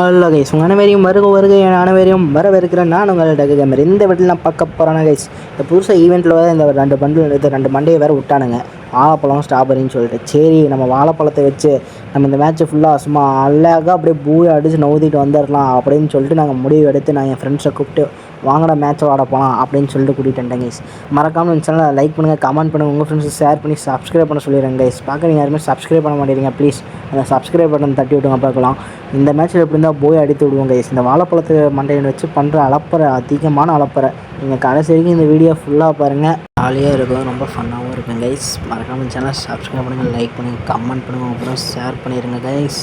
Hello guys, உங்கள் அனைவரையும் வருக என் அனைவரையும் வரவேற்கிறேன். நான் உங்கள் டகு கேமர். இந்த வீட்டில் நான் பார்க்க போகிறேன்னா கைஸ், இந்த புதுசாக ஈவெண்ட்டில் வேறு இந்த 2 பண்டில் எடுத்து 2 மண்டையை வேறு விட்டானுங்க, வாழைப்பழம் ஸ்ட்ராபெரின்னு சொல்லிட்டு. சரி, நம்ம வாழைப்பழத்தை வச்சு நம்ம இந்த மேட்ச்சை ஃபுல்லாக சும்மா அழகாக அப்படியே பூயை அடித்து நவுத்திட்டு வந்துடலாம் அப்படின்னு சொல்லிட்டு நாங்கள் முடிவு எடுத்து நான் என் ஃப்ரெண்ட்ஸை கூப்பிட்டு வாங்கடா மேட்ச்சை வாட போகலாம் அப்படின்னு சொல்லிட்டு கூட்டிகிட்டு வந்தேன் கைஸ். மறக்காமல் இந்த சேனலை லைக் பண்ணுங்கள், கமெண்ட் பண்ணுங்கள், உங்கள் ஃப்ரெண்ட்ஸை ஷேர் பண்ணி சப்ஸ்கிரைப் பண்ண சொல்லிடுறேன் கைஸ். பார்க்குறீங்க யாருமே சப்ஸ்கிரைப் பண்ண மாட்டேங்கிறீங்க, ப்ளீஸ் அந்த சப்ஸ்கிரைப் பட்டன் தட்டி விட்டுங்க பார்க்கலாம். இந்த மேட்ச்சில் எப்படி இருந்தால் போய் அடித்து விடுவோம் கைஸ். இந்த வாழைப்பழத்து மண்டையை வச்சு பண்ணுற அலப்பறை, அதிகமான அலப்பறை. நீங்கள் கடைசி வரைக்கும் இந்த வீடியோ ஃபுல்லாக பாருங்கள், ஜாலியாக இருக்கும், ரொம்ப ஃபன்னாகவும் இருக்கும் கைஸ். மறக்காமல் சேனல் சப்ஸ்கிரைப் பண்ணுங்கள், லைக் பண்ணுங்கள், கமெண்ட் பண்ணுங்கள், அப்புறம் ஷேர் பண்ணிடுங்க கைஸ்.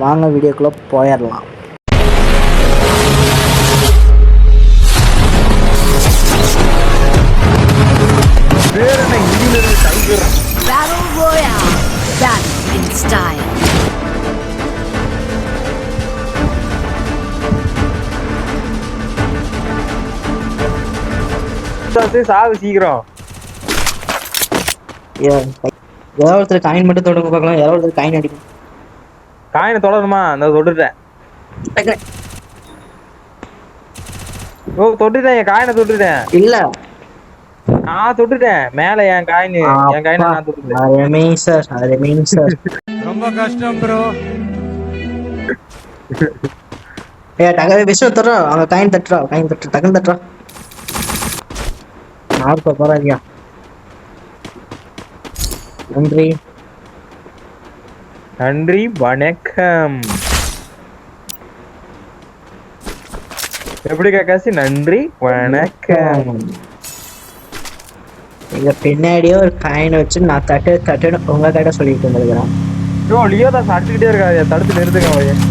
வாங்க வீடியோக்குள்ளே போயிடலாம். Battle Royale. Battle in style. சாவு சீக்கிரம். ஏதாவது ஒருத்தர் காயின் மட்டும் தொடங்க பார்க்கலாம், யாராவது ஒருத்தர் காயின் அடிக்கும். காயினை தொடருமா? நான் தொட்டுட்டேன். ஓ தொட்டுட்டேன், என் காயினை தொட்டுட்டேன். இல்ல நான் தொட்டுட்டேன் மேல என் காயின், என் காயினை நான் தொட்டுட்டேன். ரொம்ப கஷ்டம் ப்ரோ. விஷ்ணு தர்றா, அவங்க காயின் தட்டுறா, காயின் தட்டு டக்குன்னு தட்டுறா. நாற்பது போறாதியா. நன்றி நன்றி வணக்கம். எப்படி காக்காசி? நன்றி வணக்கம். எங்க பின்னாடியே ஒரு காயினை வச்சு நான் தட்டுன்னு உங்க கிட்ட சொல்லிட்டு வந்துருக்கிறேன். ஐயோ லியோ தான் சாப்பிட்டுக்கிட்டே இருக்காது, தடுத்து நிறுத்துங்க அவன்.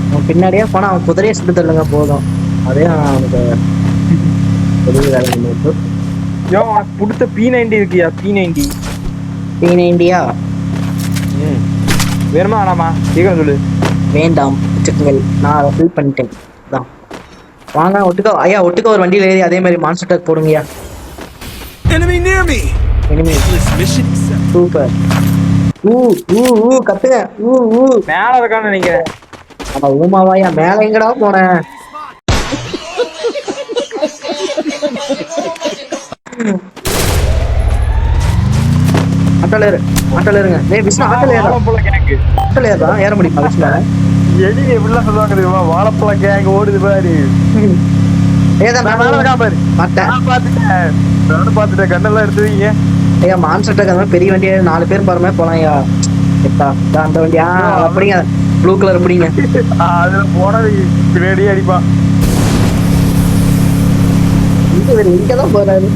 அவன் பின்னாடியே போனா அவன் குதிரையை சுட்டு தள்ளுங்க போதும், அதே அவனுக்கு பெரிய வேலை. ஐயோ உனக்கு பிடிச்ச P90 இருக்கியா? P90 வேணுமா வேணாமா? சீக்கிரம் சொல்லு. வேண்டாம், வச்சுக்கோங்கள், நான் அதை ஃபில் பண்ணிட்டேன். தான் வாங்க ஒட்டுக்கா ஐயா, ஒட்டுக்கா ஒரு வண்டியில் ஏறி அதே மாதிரி மான்ஸ்டர் ட்ரக் போடுங்கய்யா. Enemy near me. Enemy Mission super. கத்துங்க. மேல இருக்கான்னு நினைக்கிறேன். ஆமா, ஊமாவாயா மேல எங்கடா போனேன்? ஆட்டோல இருங்க. விஷ்ணு ஆட்டோல ஏறதான் ஏற முடியுமா விஷ்ணு? எலி எப்படிலாம் சொல்லுவாங்க தெரியுமா? வாழைப்பழ கேங் ஓடுது பாரு. பாத்துட்டேன், கண்ணெல்லாம் எடுத்துவீங்க. ஐயா மான்ஸ்டர் ட்ரக் பெரிய வண்டியா 4 பேர் போற மாதிரி போலாம் ஐயா. அந்த வண்டியா அப்படிங்க, ப்ளூ கலர் அப்படிங்க. அதுல போனது பின்னாடியே அடிப்பான். இங்கதான் போறாரு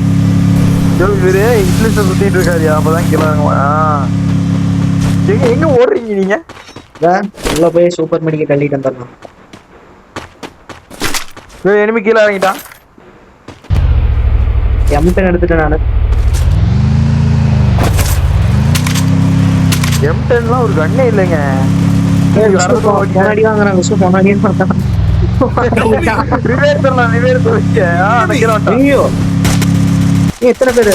இவரே இங்கிலீஷ்ல சுத்திட்டு இருக்காருயா. அப்பதான் கேளாங்க. எங்க ஓடுறீங்க நீங்க? உள்ள போய் சூப்பர் மெடிக்கல் தள்ளிட்டு வந்துடலாம். எனிமி கீழே இறங்கிட்டான். M10 எடுத்துட்டேன் நானு. M10லாம் ஒரு கண்ணே இல்லைங்க. முன்னாடி வாங்குறான் விஷ்ணு, முன்னாடியே ஐயோ எத்தனை பேரு?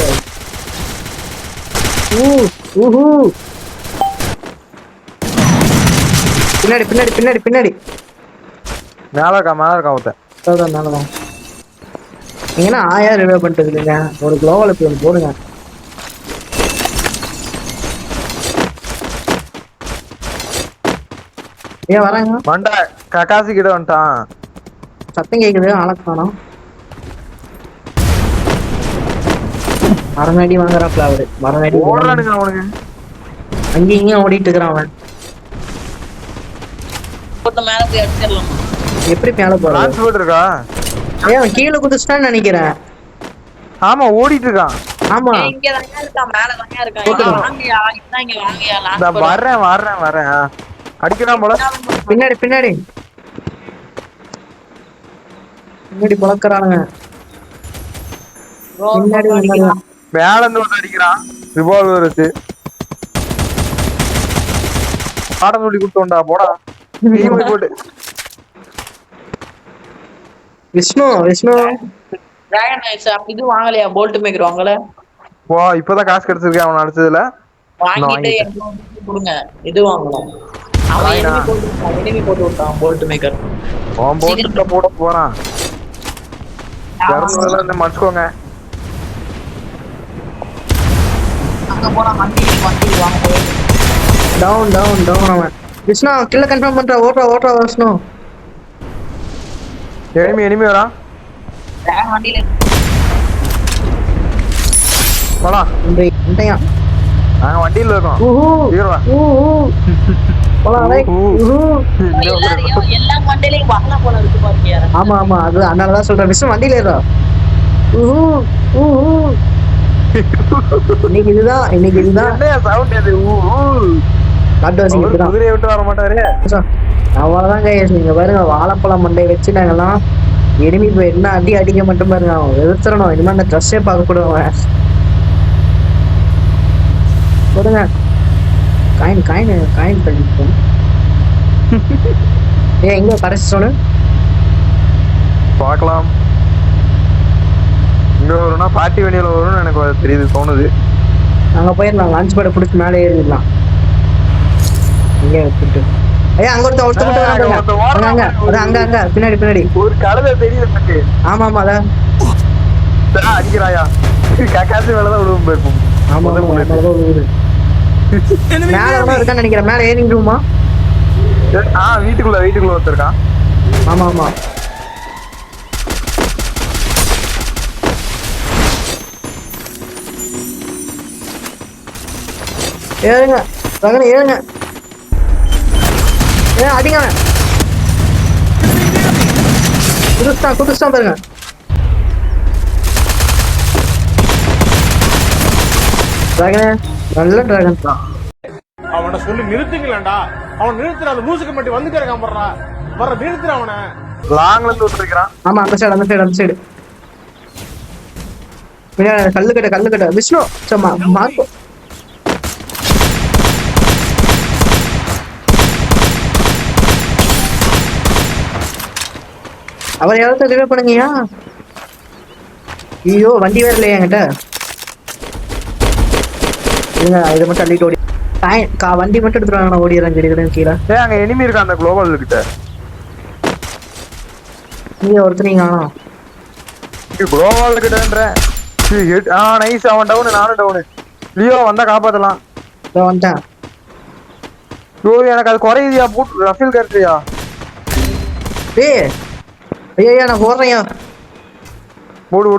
பின்னாடி மேல இருக்கா ஒருத்தன். மேலதான். நீங்கன்னா 1000 ரிவைவ் பண்ணிட்டு இருக்கீங்க. ஒரு குளோவல் ஒன்று போடுங்க. ஏன் வராங்க? மண்டா கக்காசி கிட்ட வந்துட்டான். சத்தம் கேக்குது, ஆளக்கு காணோம். மரணடி வாங்குறாப்ல அவரு. மரணடி ஓடுறானுங்க அவனுக்கு. அங்கேயும் இங்கேயும் ஓடிட்டு இருக்கிறான் அவன். மேல போய் அடிச்சிடலாம். எப்படி மேல போறான்? இருக்கா? அவன் கீழே குதிச்சிட்டான்னு நினைக்கிறேன். ஆமா ஓடிட்டு இருக்கான். ஆமா இங்க தான் இருக்கான், மேல தான் இருக்கான். வாங்கயா, இங்க வாங்கயா. நான் வரேன். அடிக்கிறான் போல. பின்னாடி பழக்கிறானுங்க. பின்னாடி மேல இருந்து வந்து அடிக்கிறான். ரிவால்வர் வச்சு பாடம் சொல்லி கொடுத்தோண்டா போடா. போட்டு விஷ்ணு டிராகன் நைட்ஸ் இது வாங்கலையா? போல்ட் மேக்கர் வாங்கல? வா இப்பதான் காசு கிடைச்சிருக்கு அவன் அடிச்சதுல. வாங்கிட்டு கொடுங்க. இது வாங்கலாம். அவன் ராயனா. enemy போட்டு விட்டான் போல்ட் மேக்கர். அவன் போட்டுட்ட போட போறான். 200 இருந்து மடிச்சுக்கோங்க. அங்க போனா வண்டி வாங்க போய். டவுன் அவன். விஷ்ணு கில்ல கன்ஃபார்ம் பண்ற. ஓட்றா விஷ்ணு. எனிமி வரான். டிராகன் வண்டியில போடா. இண்டையா. நாங்க வண்டியில இருக்கோம். சீக்கிரம் வா. போலாம் ரைட். எல்லா வண்டியிலயும் வரலாம் போல இருக்கு பாருங்க. ஆமா அது அதனாலதான் சொல்றேன். விஷ்ணு வண்டியில ஏறா. இன்னைக்கு இதுதான் என்னையா sound இது? காட்டுவாசிங்க அவரு இப்படிதான். குதிரையை விட்டு வர மாட்டாரு. அவ்வளவுதான் கைஸ். நீங்க பாருங்க வாழைப்பழம் மண்டையை வச்சு நாங்கெல்லாம் எனிமி போய் என்ன அடிக்க மட்டும் பாருங்க. அவன் எதிர்த்துறணும். இனிமே அந்த ட்ரெஸ்ஸே பார்க்க கூட அவன் போடுங்க. காயின் பண்ணிப்போம். எங்க கடைசி சொன்னு பார்க்கலாம். இங்க வரும்னா பாட்டி வண்டியில வரும்னு எனக்கு தெரியுது, தோணுது. அங்க போயிடலாம். லான்ச் பேட பிடிச்சி மேலே ஏறிடலாம். இங்கே வச்சுட்டு அங்க ஒருத்தன் அங்க பின்னாடி ஒரு கடலை தெரியுது எனக்கு. ஆமா அதான் அடிக்கிறாயா? காசு மேலதான் விழுவும் போயிருக்கும். ஆமா மேல இருக்கான்னு நினைக்கிறேன். மேல ஏறிடுமா? வீட்டுக்குள்ள ஒருத்தருக்கான். ஆமா ஏறுங்க அடிங்க. குதிஸ்தான் பாருங்க. நல்ல டிராகன் தான். அவனை சொல்லி நிறுத்துங்களேன்டா. அவன் நிறுத்துற அந்த மூசுக்கு மட்டும் வந்து கிடக்கான் வர்ற நிறுத்துற அவனை. லாங்ல இருந்து விட்டுருக்கான். ஆமா அந்த சைடு கல்லு கட்ட விஷ்ணு சும்மா மார்க்கோ. அவர் யாராவது ரிவே பண்ணுங்கயா. ஐயோ வண்டி வேற இல்லையா என்கிட்ட. இதை மட்டும் அள்ளிட்டு ஓடி வண்டி மட்டும் எடுத்துருவாங்க. நான் ஓடிடுறேன் கீழே. அங்க எனிமி இருக்கா அந்த குளோபல் கிட்ட. நீங்க ஒருத்தர் நீங்க ஆனா குளோபல் கிட்டன்ற. நைஸ். அவன் டவுன், நானும் டவுனு. லியோ வந்தா காப்பாத்தலாம். வந்துட்டேன். எனக்கு அது குறையுதியா? பூட் ரஃபில் கரெக்டியா? ஐயா நான் போடுறேன். ஓடு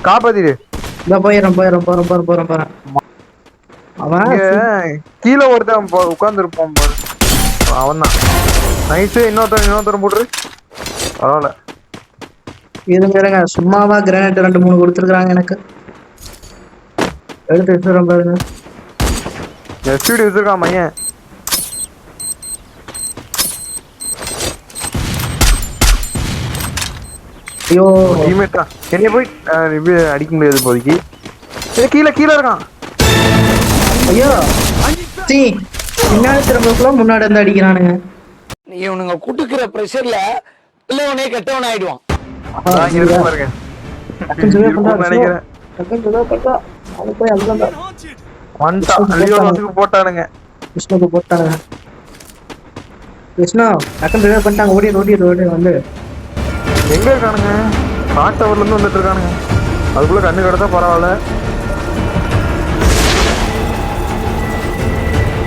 காப்பாத்திடு. போறேன். அவன் கீழே ஒருத்தன் உட்கார்ந்து இருப்பான் பாரு. அவன் தான் நைஸ். இன்னொருத்தர் போட்டுரு. பரவாயில்ல. இருங்க சும்மாவா கிரானைட் 2-3 கொடுத்துருக்காங்க எனக்கு. எடுத்து வச்சுறேன் பாருங்க. எஸ்பிடி வச்சிருக்கான் மையன். ஐயோ டீமேட்டா என்னைய போய் அடிக்க முடியாது இப்போதைக்கு. கீழே இருக்கான். ஐயோ பின்னாடி திரும்பக்குள்ள முன்னாடி வந்து அடிக்கிறானுங்க. இவனுங்க குடுக்குற பிரஷர்ல இல்லவனே கெட்டவன் ஆயிடுவான். போட்டானுங்க. விஷ்ணு டக்குன்னு ரிவே பண்ணிட்டாங்க. ஓடி வந்து எங்க இருக்கானுங்க? காட் டவர்ல இருந்து வந்துட்டு இருக்கானுங்க. அதுக்குள்ள கண்ணு கிடத்தா பரவாயில்ல.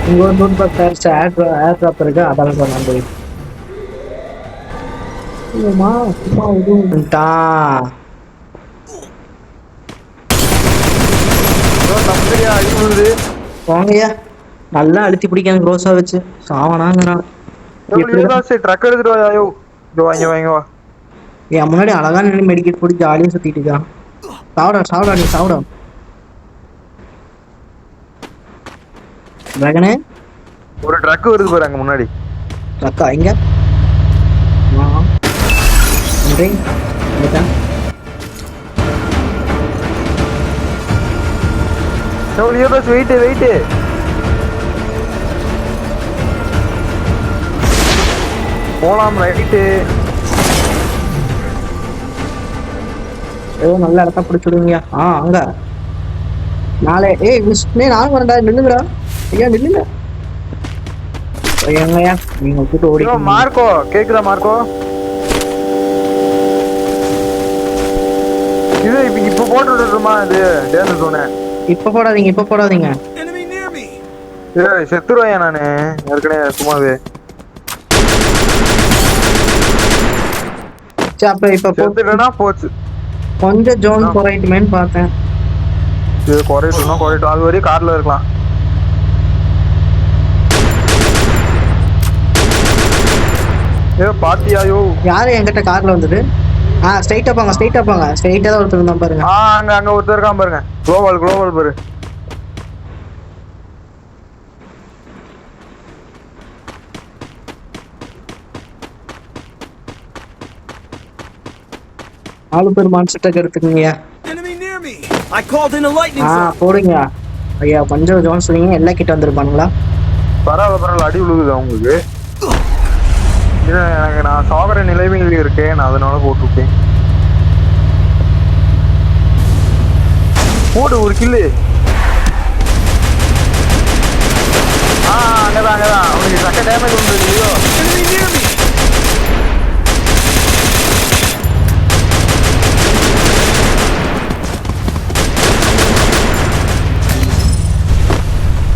இங்க ஒரு நோட் பாக்ஸ் ஏர் டிராப் இருக்கு. அதெல்லாம் நான் போய் சும்மா போங்கய்யா. நல்லா அழுத்தி பிடிக்காங்க க்ரோஸா வச்சு சாவனாங்கிறான். ட்ரக் எடுத்துட்டு வாங்க வா. என் முன்னாடி அழகா நின்று மெடிக்கெட் போட்டு ஜாலியாக சுத்திட்டு இருக்கான். சாப்பிடா டிராகனே. ஒரு ட்ரக் வருது பாரு அங்க முன்னாடி. ட்ரக்கா இங்க? வெயிட் போலாம். ரைட்டு. ஏதோ நல்ல இடத்த பிடிச்சிடுவீங்க. அங்க நாளே விஷ்ணு நானும் வரேன்டா. நில்லுங்கடா ஐயா நில்லுங்க. எங்கயா நீங்க கூட்டு ஓடி ஐயோ, மார்க்கோ கேக்குதா மார்க்கோ? இது இப்ப போட்டு விட்டுருமா இது டேஞ்சர் ஜோனு? இப்ப போடாதீங்க Enemy near me. ஏய் செத்துருவேன் நானு ஏற்கனவே சும்மாவே. சரி அப்ப இப்ப செத்துட்டேன்னா போச்சு. கொஞ்சம் ஜோன் குறையுமேன்னு பார்த்தேன். இது குறையட்டும் அது வரையும் கார்ல இருக்கலாம். ஏ பாத்தியாயோ யாரு என்கிட்ட கார்ல வந்தது? ஸ்ட்ரைட்டா போங்க ஸ்ட்ரைட்டா தான் ஒருத்தர் இருந்தா பாருங்க. அங்க ஒருத்தர் இருக்கான் பாருங்க. குளோபல் பாரு. நாலு பேர் monster எடுத்துக்கீங்க. Enemy near me. I called in a lightning storm. போடுங்க ஐயா. கொஞ்சம் ஜோன் சொன்னீங்க எல்லா கிட்ட வந்துருப்பானுங்களா? பரவாயில்ல அடி விழுகுது அவங்களுக்கு. எனக்கு நான் சாகர நிலைமையில் இருக்கேன், நான் அதனால போட்டுவிட்டேன். போடு ஒரு கில்லு. அங்கதான் அவனுக்கு சக்க டேமேஜ் உண்டு இல்லையோ. Enemy near me.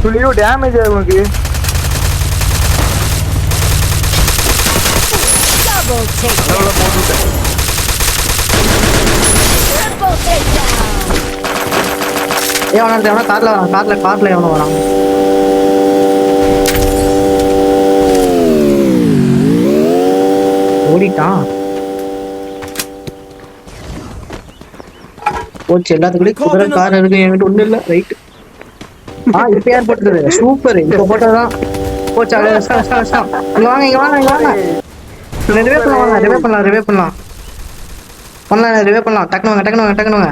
துளியோ டேமேஜ் ஆகும் உனக்கு. கார்ல எவனோ வரான். ஓடிட்டான். போச்சு எல்லாத்துக்கூடயும் குதிரை கார் இருக்கு. என்கிட்ட ஒண்ணு இல்ல. ரைட். இப்ப யார் போட்டது? சூப்பர். இப்ப போட்டதுதான் போச்சு. இங்க வாங்க. ரிவே பண்ணலாம். டக்குனு வாங்க.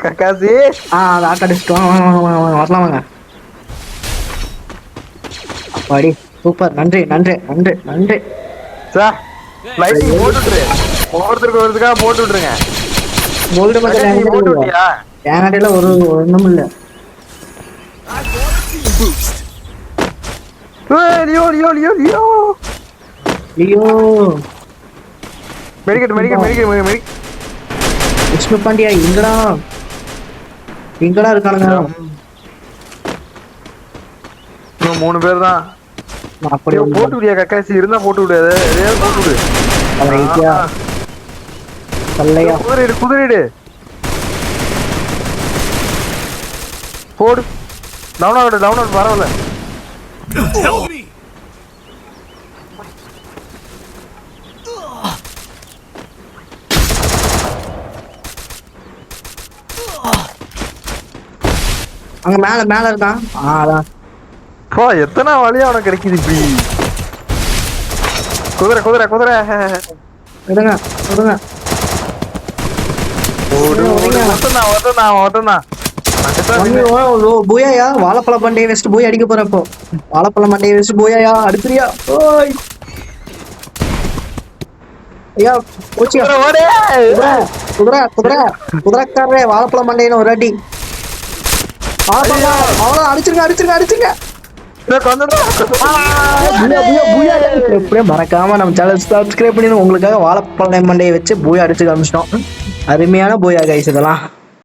கக்காசி அது ஆட்ட அடிச்சுட்டு வாங்க. வரலாம் வாங்க. அப்பாடி சூப்பர். நன்றி. சார் லைட்டிங் போட்டுட்டு ஒவ்வொருத்தருக்காக போட்டு விட்டுருங்க. கோல்டு போட்டு விட்டியா? என்கிட்ட ஒரு ஒண்ணும் இல்ல. லியோ மெடிக்கெட் விஷ்ணு பாண்டியா எங்கடா இருக்கானுங்க? இன்னும் 3 பேர் தான். அப்படியே போட்டு விடியா கக்காசி இருந்தா போட்டு விடாது. போட்டு விடு. கல்லையா குதிரைடு போடு. டவுன் ஆகட்டும் பரவாயில்ல. Help me. அங்க மேல இருக்கான். அதான் எத்தனை வழியா அவனுக்கு கிடைக்குது இப்படி. குதிரை விடுங்க. பூயாயா வாழைப்பழ மண்டையை வச்சுட்டு போய் அடிக்க போறப்போ வாழைப்பழ மண்டையை வச்சு பூயாயா அடுத்துறியா? ஐயா போச்சு. குதிரைக்காரரே வாழைப்பழ மண்டையின்னு ஒரு அடி. அவ்வளோ அடிச்சிருங்க. எப்படியும் மறக்காம நம்ம சேனல் சப்ஸ்கிரைப் பண்ணி உங்களுக்காக வாழைப்பழ மண்டையை வச்சு பூயா அடிச்சு காமிச்சிட்டோம். அருமையான பூயா கைஸ் இதெல்லாம்.